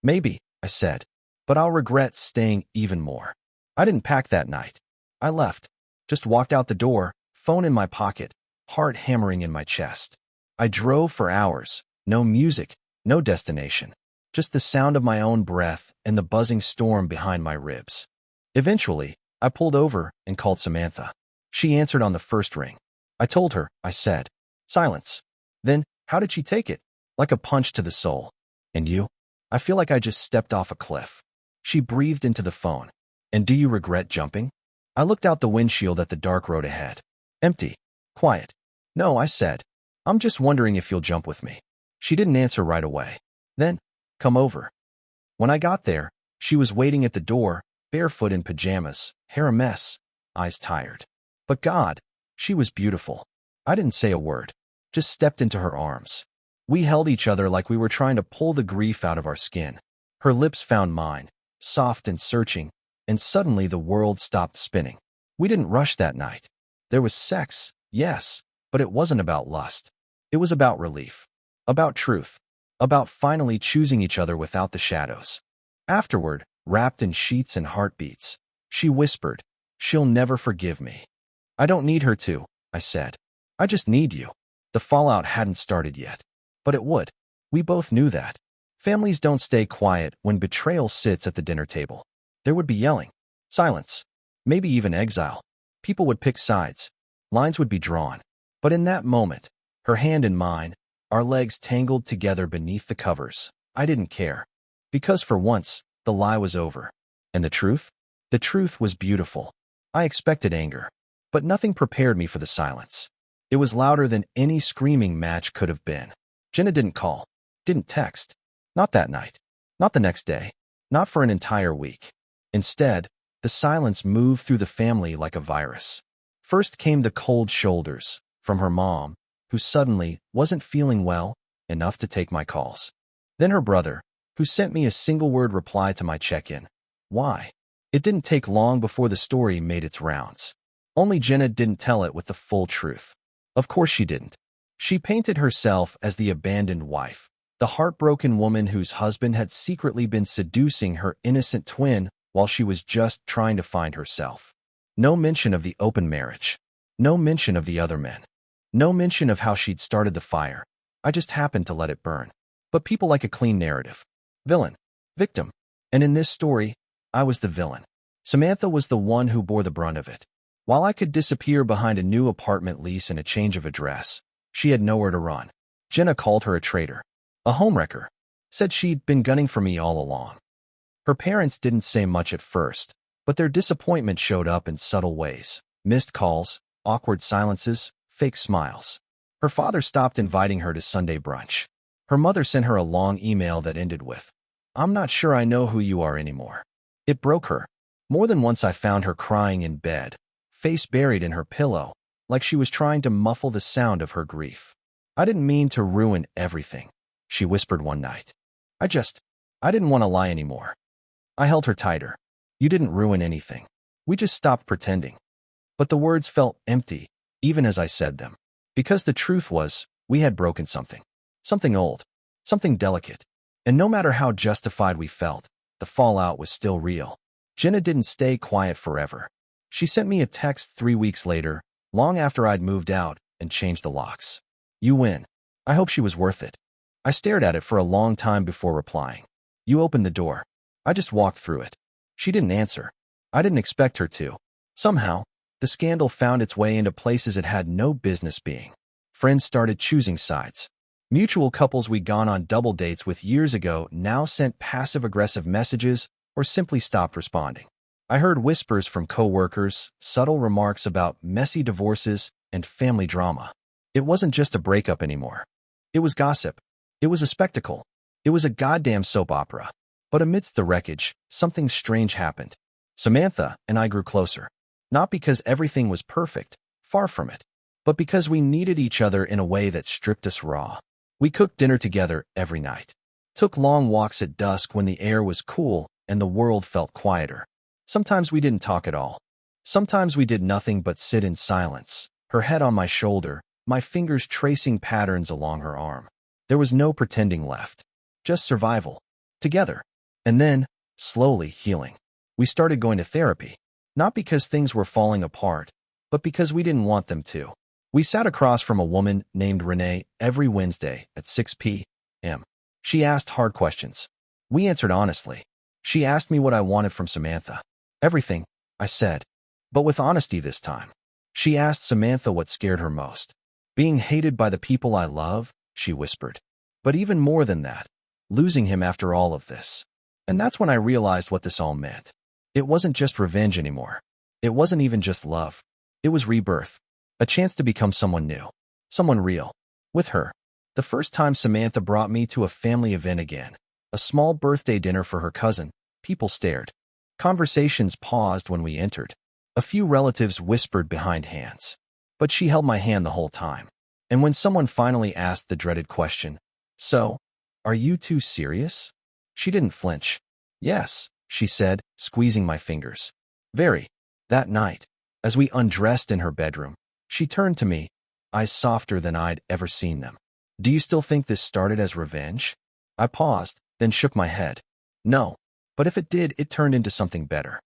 Speaker 1: Maybe, I said, but I'll regret staying even more. I didn't pack that night. I left. Just walked out the door, phone in my pocket, heart hammering in my chest. I drove for hours. No music, no destination. Just the sound of my own breath and the buzzing storm behind my ribs. Eventually, I pulled over and called Samantha. She answered on the first ring. I told her, I said. Silence. Then, how did she take it? Like a punch to the soul. And you? I feel like I just stepped off a cliff. She breathed into the phone. And do you regret jumping? I looked out the windshield at the dark road ahead. Empty. Quiet. No, I said. I'm just wondering if you'll jump with me. She didn't answer right away. Then, come over. When I got there, she was waiting at the door, barefoot in pajamas, hair a mess, eyes tired. But God, she was beautiful. I didn't say a word, just stepped into her arms. We held each other like we were trying to pull the grief out of our skin. Her lips found mine, soft and searching, and suddenly the world stopped spinning. We didn't rush that night. There was sex, yes, but it wasn't about lust. It was about relief, about truth, about finally choosing each other without the shadows. Afterward, wrapped in sheets and heartbeats, she whispered, she'll never forgive me. I don't need her to, I said. I just need you. The fallout hadn't started yet, but it would. We both knew that. Families don't stay quiet when betrayal sits at the dinner table. There would be yelling, silence, maybe even exile. People would pick sides. Lines would be drawn. But in that moment, her hand in mine, our legs tangled together beneath the covers, I didn't care. Because for once, the lie was over. And the truth? The truth was beautiful. I expected anger, but nothing prepared me for the silence. It was louder than any screaming match could have been. Jenna didn't call, didn't text. Not that night. Not the next day. Not for an entire week. Instead, the silence moved through the family like a virus. First came the cold shoulders from her mom, who suddenly wasn't feeling well enough to take my calls. Then her brother, who sent me a single-word reply to my check-in. Why? It didn't take long before the story made its rounds. Only Jenna didn't tell it with the full truth. Of course she didn't. She painted herself as the abandoned wife, the heartbroken woman whose husband had secretly been seducing her innocent twin while she was just trying to find herself. No mention of the open marriage. No mention of the other men. No mention of how she'd started the fire. I just happened to let it burn. But people like a clean narrative. Villain. Victim. And in this story, I was the villain. Samantha was the one who bore the brunt of it. While I could disappear behind a new apartment lease and a change of address, she had nowhere to run. Jenna called her a traitor. A homewrecker. Said she'd been gunning for me all along. Her parents didn't say much at first, but their disappointment showed up in subtle ways. Missed calls, awkward silences, fake smiles. Her father stopped inviting her to Sunday brunch. Her mother sent her a long email that ended with, I'm not sure I know who you are anymore. It broke her. More than once I found her crying in bed, face buried in her pillow, like she was trying to muffle the sound of her grief. I didn't mean to ruin everything, she whispered one night. I didn't want to lie anymore. I held her tighter. You didn't ruin anything. We just stopped pretending. But the words felt empty, even as I said them. Because the truth was, we had broken something. Something old. Something delicate. And no matter how justified we felt, the fallout was still real. Jenna didn't stay quiet forever. She sent me a text 3 weeks later, long after I'd moved out and changed the locks. You win. I hope she was worth it. I stared at it for a long time before replying. You opened the door. I just walked through it. She didn't answer. I didn't expect her to. Somehow, the scandal found its way into places it had no business being. Friends started choosing sides. Mutual couples we'd gone on double dates with years ago now sent passive-aggressive messages or simply stopped responding. I heard whispers from coworkers, subtle remarks about messy divorces and family drama. It wasn't just a breakup anymore. It was gossip. It was a spectacle. It was a goddamn soap opera. But amidst the wreckage, something strange happened. Samantha and I grew closer. Not because everything was perfect, far from it, but because we needed each other in a way that stripped us raw. We cooked dinner together every night. Took long walks at dusk when the air was cool and the world felt quieter. Sometimes we didn't talk at all. Sometimes we did nothing but sit in silence, her head on my shoulder, my fingers tracing patterns along her arm. There was no pretending left. Just survival. Together. And then, slowly healing. We started going to therapy. Not because things were falling apart, but because we didn't want them to. We sat across from a woman named Renee every Wednesday at 6 p.m. She asked hard questions. We answered honestly. She asked me what I wanted from Samantha. Everything, I said. But with honesty this time. She asked Samantha what scared her most. Being hated by the people I love, she whispered. But even more than that, losing him after all of this. And that's when I realized what this all meant. It wasn't just revenge anymore. It wasn't even just love. It was rebirth. A chance to become someone new. Someone real. With her. The first time Samantha brought me to a family event again. A small birthday dinner for her cousin. People stared. Conversations paused when we entered. A few relatives whispered behind hands. But she held my hand the whole time. And when someone finally asked the dreaded question, "So, are you two serious?" She didn't flinch. "Yes," she said, squeezing my fingers. Very. That night, as we undressed in her bedroom, she turned to me, eyes softer than I'd ever seen them. "Do you still think this started as revenge?" I paused, then shook my head. "No. But if it did, it turned into something better."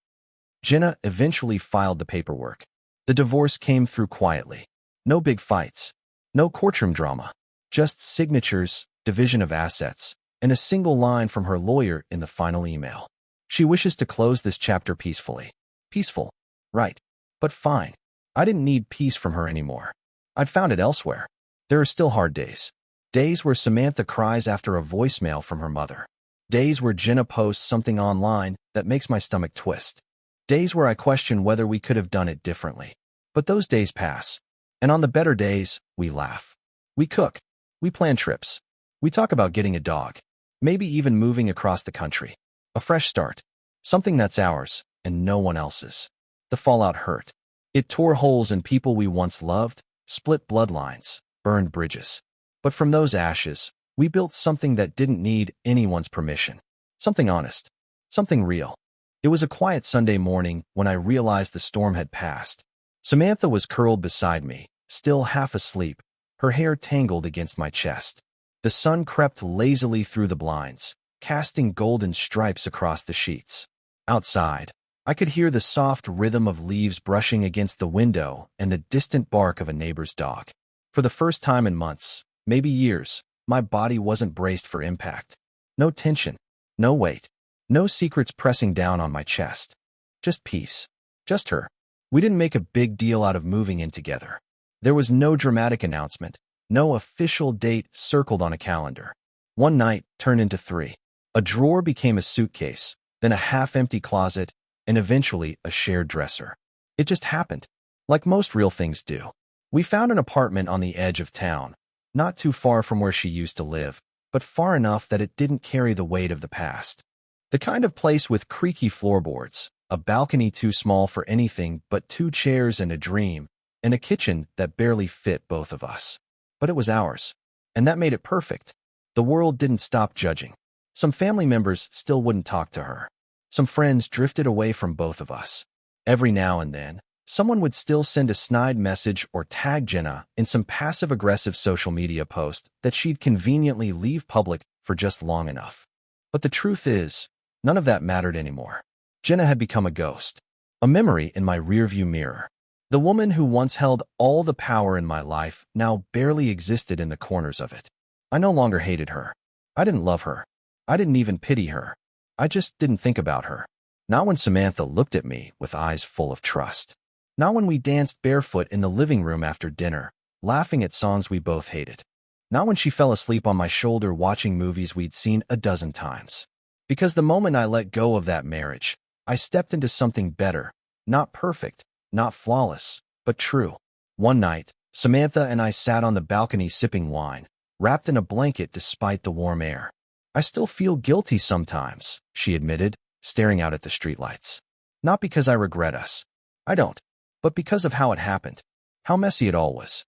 Speaker 1: Jenna eventually filed the paperwork. The divorce came through quietly. No big fights. No courtroom drama. Just signatures, division of assets, and a single line from her lawyer in the final email. She wishes to close this chapter peacefully. Peaceful. Right. But fine. I didn't need peace from her anymore. I'd found it elsewhere. There are still hard days. Days where Samantha cries after a voicemail from her mother. Days where Jenna posts something online that makes my stomach twist. Days where I question whether we could have done it differently. But those days pass. And on the better days, we laugh. We cook. We plan trips. We talk about getting a dog. Maybe even moving across the country. A fresh start. Something that's ours and no one else's. The fallout hurt. It tore holes in people we once loved, split bloodlines, burned bridges. But from those ashes, we built something that didn't need anyone's permission. Something honest. Something real. It was a quiet Sunday morning when I realized the storm had passed. Samantha was curled beside me, still half asleep, her hair tangled against my chest. The sun crept lazily through the blinds, casting golden stripes across the sheets. Outside, I could hear the soft rhythm of leaves brushing against the window and the distant bark of a neighbor's dog. For the first time in months, maybe years, my body wasn't braced for impact. No tension, no weight, no secrets pressing down on my chest. Just peace. Just her. We didn't make a big deal out of moving in together. There was no dramatic announcement, no official date circled on a calendar. One night turned into 3. A drawer became a suitcase, then a half-empty closet, and eventually a shared dresser. It just happened, like most real things do. We found an apartment on the edge of town, not too far from where she used to live, but far enough that it didn't carry the weight of the past. The kind of place with creaky floorboards, a balcony too small for anything but 2 chairs and a dream, and a kitchen that barely fit both of us. But it was ours, and that made it perfect. The world didn't stop judging. Some family members still wouldn't talk to her. Some friends drifted away from both of us. Every now and then, someone would still send a snide message or tag Jenna in some passive-aggressive social media post that she'd conveniently leave public for just long enough. But the truth is, none of that mattered anymore. Jenna had become a ghost, a memory in my rearview mirror. The woman who once held all the power in my life now barely existed in the corners of it. I no longer hated her. I didn't love her. I didn't even pity her. I just didn't think about her. Not when Samantha looked at me with eyes full of trust. Not when we danced barefoot in the living room after dinner, laughing at songs we both hated. Not when she fell asleep on my shoulder watching movies we'd seen a dozen times. Because the moment I let go of that marriage, I stepped into something better. Not perfect, not flawless, but true. One night, Samantha and I sat on the balcony sipping wine, wrapped in a blanket despite the warm air. I still feel guilty sometimes, she admitted, staring out at the streetlights. Not because I regret us. I don't. But because of how it happened. How messy it all was.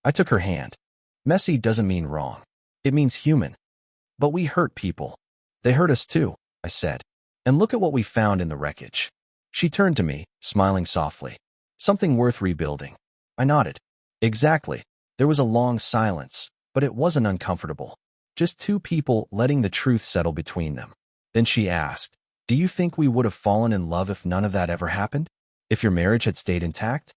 Speaker 1: I took her hand. Messy doesn't mean wrong. It means human. But we hurt people. They hurt us too, I said. And look at what we found in the wreckage. She turned to me, smiling softly. Something worth rebuilding. I nodded. Exactly. There was a long silence, but it wasn't uncomfortable. Just two people letting the truth settle between them. Then she asked, do you think we would have fallen in love if none of that ever happened? If your marriage had stayed intact?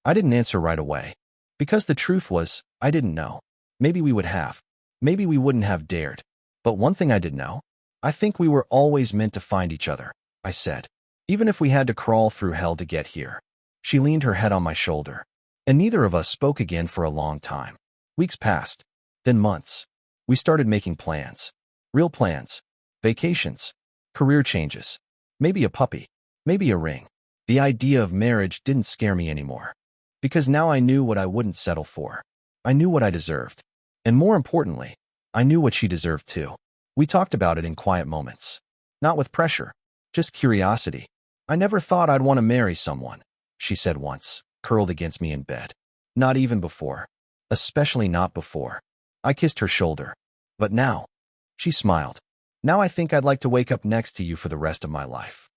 Speaker 1: I didn't answer right away. Because the truth was, I didn't know. Maybe we would have. Maybe we wouldn't have dared. But one thing I did know. I think we were always meant to find each other, I said. Even if we had to crawl through hell to get here. She leaned her head on my shoulder. And neither of us spoke again for a long time. Weeks passed. Then months. We started making plans. Real plans. Vacations. Career changes. Maybe a puppy. Maybe a ring. The idea of marriage didn't scare me anymore. Because now I knew what I wouldn't settle for. I knew what I deserved. And more importantly, I knew what she deserved too. We talked about it in quiet moments. Not with pressure. Just curiosity. I never thought I'd want to marry someone, she said once, curled against me in bed. Not even before. Especially not before. I kissed her shoulder. But now, she smiled. Now I think I'd like to wake up next to you for the rest of my life.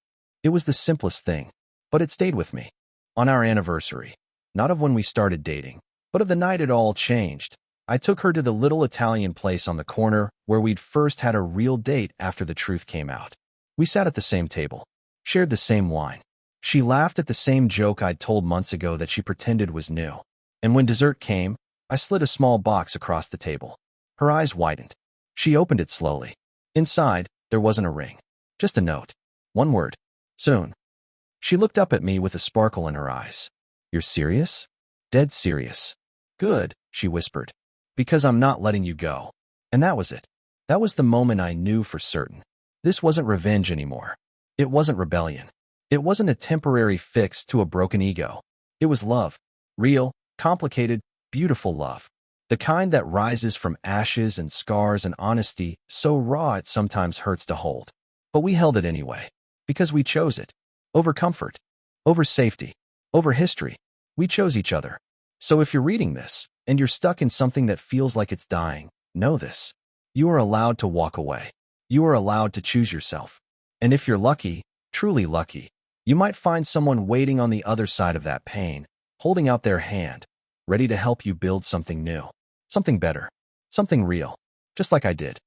Speaker 1: It was the simplest thing, but it stayed with me. On our anniversary. Not of when we started dating, but of the night it all changed. I took her to the little Italian place on the corner where we'd first had a real date after the truth came out. We sat at the same table, shared the same wine. She laughed at the same joke I'd told months ago that she pretended was new. And when dessert came, I slid a small box across the table. Her eyes widened. She opened it slowly. Inside, there wasn't a ring. Just a note. One word. Soon. She looked up at me with a sparkle in her eyes. You're serious? Dead serious. Good, she whispered. Because I'm not letting you go. And that was it. That was the moment I knew for certain. This wasn't revenge anymore. It wasn't rebellion. It wasn't a temporary fix to a broken ego. It was love. Real, complicated, beautiful love. The kind that rises from ashes and scars and honesty so raw it sometimes hurts to hold. But we held it anyway. Because we chose it. Over comfort. Over safety. Over history. We chose each other. So if you're reading this, and you're stuck in something that feels like it's dying, know this. You are allowed to walk away. You are allowed to choose yourself. And if you're lucky, truly lucky, you might find someone waiting on the other side of that pain, holding out their hand, ready to help you build something new. Something better. Something real. Just like I did.